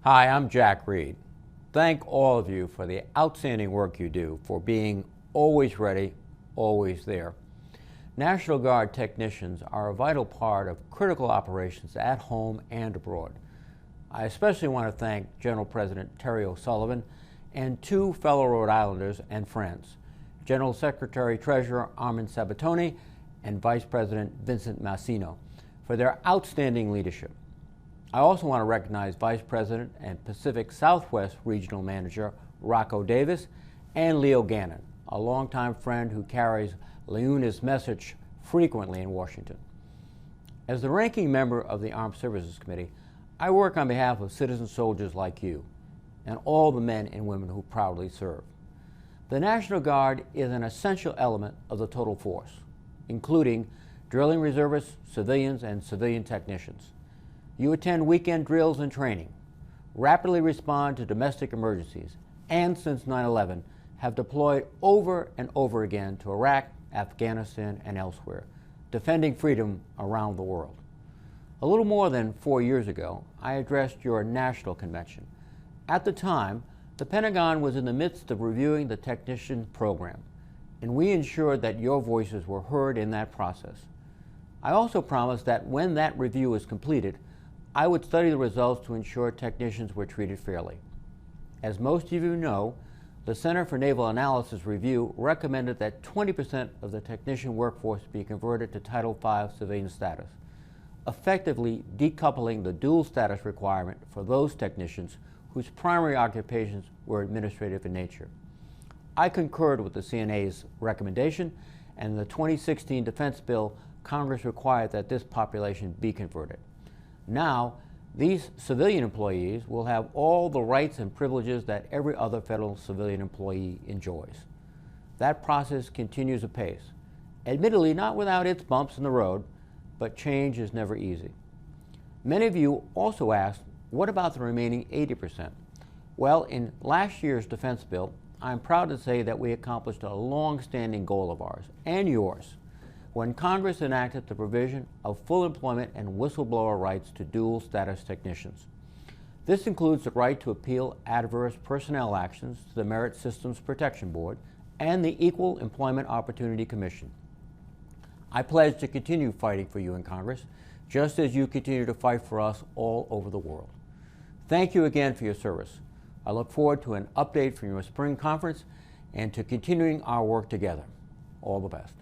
Hi, I'm Jack Reed. Thank all of you for the outstanding work you do, for being always ready, always there. National Guard technicians are a vital part of critical operations at home and abroad. I especially want to thank General President Terry O'Sullivan and two fellow Rhode Islanders and friends, General Secretary Treasurer Armin Sabatoni and Vice President Vincent Massino, for their outstanding leadership. I also want to recognize Vice President and Pacific Southwest Regional Manager Rocco Davis and Leo Gannon, a longtime friend who carries LIUNA's message frequently in Washington. As the ranking member of the Armed Services Committee, I work on behalf of citizen soldiers like you and all the men and women who proudly serve. The National Guard is an essential element of the total force, including drilling reservists, civilians, and civilian technicians. You attend weekend drills and training, rapidly respond to domestic emergencies, and since 9/11 have deployed over and over again to Iraq, Afghanistan, and elsewhere, defending freedom around the world. A little more than 4 years ago, I addressed your national convention. At the time, the Pentagon was in the midst of reviewing the technician program, and we ensured that your voices were heard in that process. I also promised that when that review was completed, I would study the results to ensure technicians were treated fairly. As most of you know, the Center for Naval Analysis Review recommended that 20% of the technician workforce be converted to Title V civilian status, effectively decoupling the dual status requirement for those technicians whose primary occupations were administrative in nature. I concurred with the CNA's recommendation, and in the 2016 defense bill, Congress required that this population be converted. Now, these civilian employees will have all the rights and privileges that every other federal civilian employee enjoys. That process continues apace, admittedly not without its bumps in the road, but change is never easy. Many of you also asked, what about the remaining 80%? Well, in last year's defense bill, I'm proud to say that we accomplished a long-standing goal of ours, and yours, when Congress enacted the provision of full employment and whistleblower rights to dual status technicians. This includes the right to appeal adverse personnel actions to the Merit Systems Protection Board and the Equal Employment Opportunity Commission. I pledge to continue fighting for you in Congress, just as you continue to fight for us all over the world. Thank you again for your service. I look forward to an update from your spring conference and to continuing our work together. All the best.